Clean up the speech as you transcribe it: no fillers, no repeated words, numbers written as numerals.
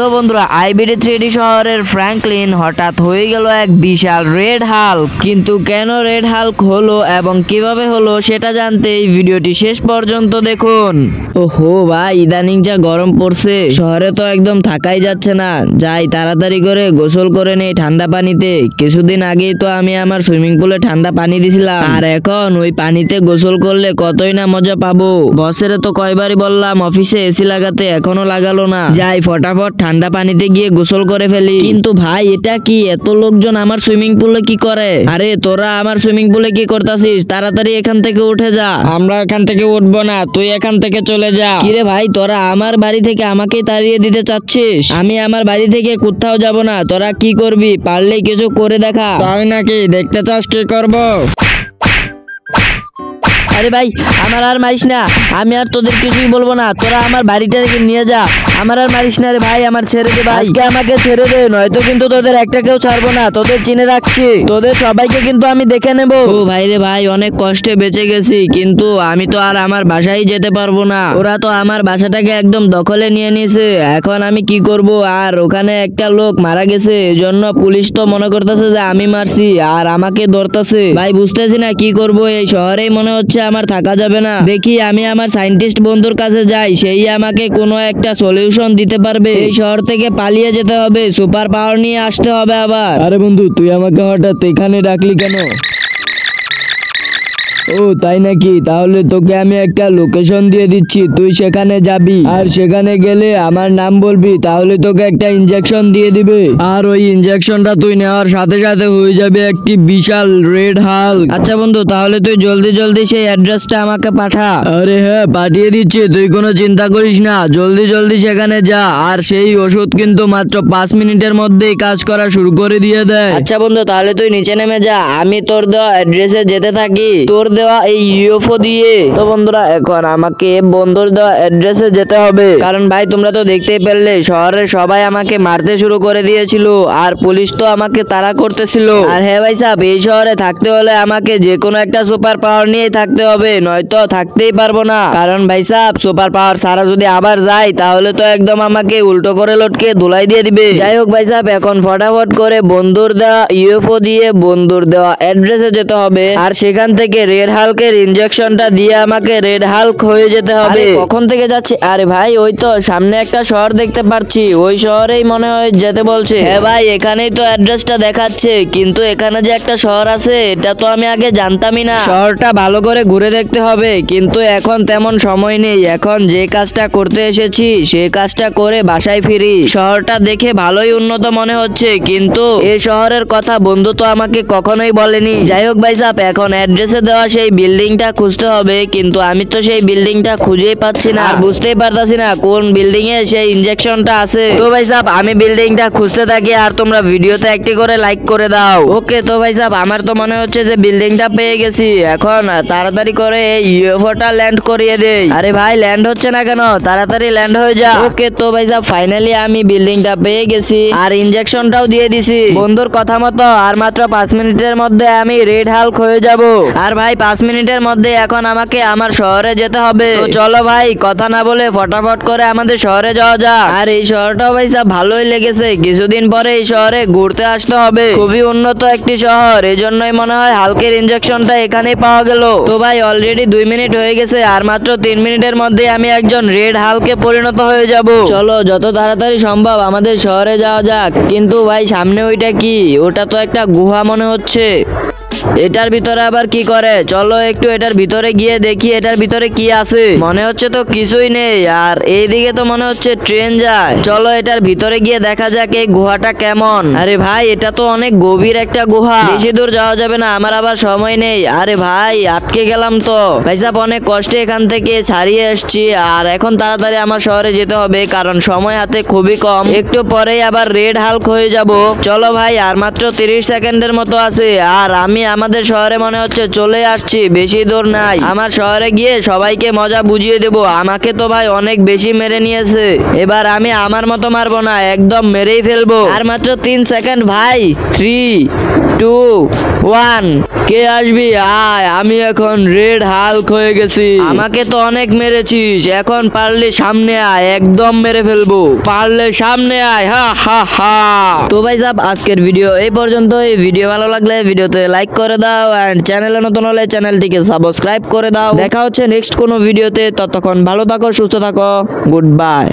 তো বন্ধুরা IBD 3D শহরের ফ্র্যাঙ্কলিন হঠাৎ হয়ে গেল এক বিশাল রেড হাল্ক। কিন্তু কেন রেড হাল্ক হলো এবং কিভাবে হলো সেটা জানতে এই ভিডিওটি শেষ পর্যন্ত দেখুন। ওহো ভাই, ইদানিং যা গরম পড়ছে, শহরে তো একদম থাকাই যাচ্ছে না। যাই তাড়াতাড়ি করে গোসল করে নেই ঠান্ডা পানিতে। কিছুদিন আগেই তো আমি আমার সুইমিং পুলে ঠান্ডা পানি দিছিলাম, আর এখন ওই পানিতে গোসল করলে কতই না মজা পাবো। বসের তো কয়বারই বললাম অফিসে এসি লাগাতে, এখনো লাগালো না। যাই ফটাফট ঠান্ডা পানিতে গিয়ে গোসল করে ফেলি। কিন্তু ভাই এটা কি, এত লোকজন আমার সুইমিং পুলে কি করে? আরে তোরা আমার সুইমিং পুলে কি করতাছিস? তাড়াতাড়ি এখান থেকে উঠে যা। আমরা এখান থেকে উঠবো না, তুই এখান থেকে চলে যা। কিরে ভাই, তোরা আমার বাড়ি থেকে আমাকে তাড়িয়ে দিতে চাচ্ছিস? আমি আমার বাড়ি থেকে কোথাও যাব না। তোরা কি করবি? পারলেই কিছু করে দেখা। তাই নাকি? দেখতে চাস কি করবো? আরে ভাই, আমার আর মারিস না। আমি আর তোদের কিছুই বলবো না। তোরা আমার বাড়িটা থেকে নিয়ে যা। আমার আর মারিস না রে ভাই, আমার ছেড়ে দে ভাই। আজকে আমাকে ছেড়ে দে, নয়তো কিন্তু তোদের একটাকেও ছাড়বো না। তোদের চিনে রাখছি, তোদের সবাইকে কিন্তু আমি দেখে নেব। ও ভাই রে ভাই, অনেক কষ্টে বেঁচে গেছি, কিন্তু আমি তো আর আমার বাসায় যেতে পারবো না। ওরা তো আমার বাসাটাকে একদম দখলে নিয়ে নিয়েছে। এখন আমি কি করব? আর ওখানে একটা লোক মারা গেছে, এজন্য পুলিশ তো মনে করতেছে যে আমি মারছি আর আমাকে ধরতেছে। ভাই বুঝতেছি না কি করব। এই শহরেই মনে হচ্ছে আমার থাকা যাবে না। দেখি আমি আমার সায়েন্টিস্ট বন্ধুর কাছে যাই, সেই আমাকে কোনো একটা সলিউশন দিতে পারবে। এই শহর থেকে পালিয়ে যেতে হবে, সুপার পাওয়ার নিয়ে আসতে হবে আবার। আরে বন্ধু, তুই আমাকে হঠাৎ এখানে ডাকলি কেন? ও তাই নাকি? তাহলে তোকে আমি একটা লোকেশন দিয়ে দিচ্ছি, তুই সেখানে যাবি। আর সেখানে গেলে আমার নাম বলবি, তাহলে তোকে একটা ইনজেকশন দিয়ে দিবে। আর ওই ইনজেকশনটা তুই নেওয়ার সাথে সাথে হয়ে যাবে একটি বিশাল রেড হাল্ক। আচ্ছা বন্ধু, তাহলে তুই জলদি জলদি সেই অ্যাড্রেসটা আমাকে পাঠা। আরে হ্যাঁ, পাঠিয়ে দিচ্ছি, তুই কোনো চিন্তা করিস না। জলদি জলদি সেখানে যা। আর সেই ওষুধ কিন্তু মাত্র 5 মিনিটের মধ্যেই কাজ করা শুরু করে দিয়ে দেয়। আচ্ছা বন্ধু, তাহলে তুই নিচে নেমে যা, আমি তোর দেওয়া অ্যাড্রেসে যেতে থাকি তোর দেওয়া এই ইউএফও দিয়ে। তো বন্ধুরা, এখন আমাকে বন্ধুর দেওয়া অ্যাড্রেসে যেতে হবে, কারণ ভাই তোমরা তো দেখতেই পেলে শহরের সবাই আমাকে মারতে শুরু করে দিয়েছিল, আর পুলিশ তো আমাকে তাড়া করতেছিল। আর হ্যাঁ ভাই সাহেব, এই শহরে থাকতে হলে আমাকে যে কোনো একটা সুপার পাওয়ার নিয়ে থাকতে হবে, নয়তো থাকতেই পারবো না। কারণ ভাই সাহেব, সুপার পাওয়ার ছাড়া যদি আবার যাই, তাহলে তো একদম আমাকে উল্টো করে লটকে ধুলাই দিয়ে দিবে। যাই হোক ভাই সাহেব, এখন ফটাফট করে বন্ধুর দেওয়া ইউএফও দিয়ে বন্ধুর দেওয়া অ্যাড্রেসে যেতে হবে, আর সেখান থেকে রেড হাল্কের ইনজেকশনটা দিয়ে আমাকে রেড হাল্ক হয়ে যেতে হবে। কখন থেকে যাচ্ছি? আরে ভাই, ওই তো সামনে একটা শহর দেখতে পাচ্ছি, ওই শহরেই মনে হয় যেতে বলছে। হ্যাঁ ভাই, এখানেই তো অ্যাড্রেসটা দেখাচ্ছে, কিন্তু এখানে যে একটা শহর আছে এটা তো আমি আগে জানতামই না। শহরটা ভালো করে ঘুরে দেখতে হবে, কিন্তু এখন তেমন সময় নেই। এখন যে কাজটা করতে এসেছি সেই কাজটা করে বাসায় ফিরি। শহরটা দেখে ভালোই উন্নত মনে হচ্ছে, কিন্তু এই শহরের কথা বন্ধু তো আমাকে কখনোই বলেনি। যাই হোক ভাই সাহেব, এখন অ্যাড্রেসে দেওয়া সেই বিল্ডিংটা খুঁজতে হবে, কিন্তু আমি তো সেই বিল্ডিংটা খুঁজেই পাচ্ছি না, আর বুঝতেই পারতাছি না কোন বিল্ডিং এ সেই ইনজেকশনটা আছে। তো ভাই সাহেব, আমি বিল্ডিংটা খুঁজতে থাকি, আর তোমরা ভিডিওতে একটি করে লাইক করে দাও। ওকে, তো ভাই সাহেব, আমার তো মনে হচ্ছে যে বিল্ডিংটা পেয়ে গেছি। এখন তাড়াতাড়ি করে এই ইউএফওটা ল্যান্ড করিয়ে দেই। আরে ভাই, ল্যান্ড হচ্ছে না কেন? তাড়াতাড়ি ল্যান্ড হয়ে যা। ওকে, তো ভাই সাহেব, ফাইনালি আমি বিল্ডিংটা পেয়ে গেছি, আর ইনজেকশনটাও দিয়ে দিছি। বন্ধুর কথা মতো আর মাত্র 5 মিনিটের মধ্যে আমি রেড হাল্ক হয়ে যাব। আর ভাই 5 মিনিটের মধ্যে এখন আমাকে আমার শহরে যেতে হবে। তো চলো ভাই, কথা না বলে ফটাফট করে আমাদের শহরে যাওয়া যাক। আর এই শহরটাও ভাই সাহেব ভালোই লেগেছে, কিছুদিন পরে এই শহরে ঘুরতে আসতে হবে। খুবই উন্নত একটি শহর, এজন্যই মনে হয় হালকের ইনজেকশনটা এখানেই পাওয়া গেল। তো ভাই অলরেডি 2 মিনিট হয়ে গেছে, আর মাত্র 3 মিনিটের মধ্যে আমি একজন রেড হাল্কে পরিণত হয়ে যাব। চলো যত তাড়াতাড়ি সম্ভব আমাদের শহরে যাওয়া যাক। কিন্তু ভাই সামনে ওইটা কি? ওটা তো একটা গুহা মনে হচ্ছে। এটার ভিতরে আবার কি করে? চলো একটু এটার ভিতরে গিয়ে দেখি এটার ভিতরে কি আছে। মনে হচ্ছে তো কিছুই নেই, আর এইদিকে তো মনে হচ্ছে ট্রেন যায়। চলো এটার ভিতরে গিয়ে দেখা যাক এই গুহাটা কেমন। আরে ভাই, এটা তো অনেক গভীর একটা গুহা, বেশি দূর যাওয়া যাবে না, আমার আবার সময় নেই। আরে ভাই, আটকে গেলাম তো। ভাই সাহেব, অনেক কষ্টে এখান থেকে ছাড়িয়ে এসছি, আর এখন তাড়াতাড়ি আমার শহরে যেতে হবে, কারণ সময় হাতে খুবই কম। একটু পরেই আবার রেড হাল্ক হয়ে যাব। চলো ভাই, আর মাত্র 30 সেকেন্ডের মতো আছে, আর আমি আমাদের শহরে মনে হচ্ছে চলে আসছি, বেশি দূর নাই। আমার শহরে গিয়ে সবাইকে মজা বুঝিয়ে দেব। আমাকে তো ভাই অনেক বেশি মেরে নিয়েছে, এবার আমি আমার মতো মারবো না, একদম মেরেই ফেলবো। আর মাত্র 3 সেকেন্ড ভাই। 3, 2 1 কে আসবি আয়, আমি এখন রেড হাল্ক হয়ে গেছি। আমাকে তো অনেক মেরেছিস, এখন পারলে সামনে আয়, একদম মেরে ফেলবো। পারলে সামনে আয়, হা হা হা। তো ভাই সাব, আজকের ভিডিও এই পর্যন্ত। এই ভিডিও ভালো লাগলে ভিডিওতে লাইক করে দাও, এন্ড চ্যানেলে নতুন হলে চ্যানেলটিকে সাবস্ক্রাইব করে দাও। দেখা হচ্ছে নেক্সট কোনো ভিডিওতে, ততক্ষণ ভালো থাকো, সুস্থ থাকো, গুড বাই।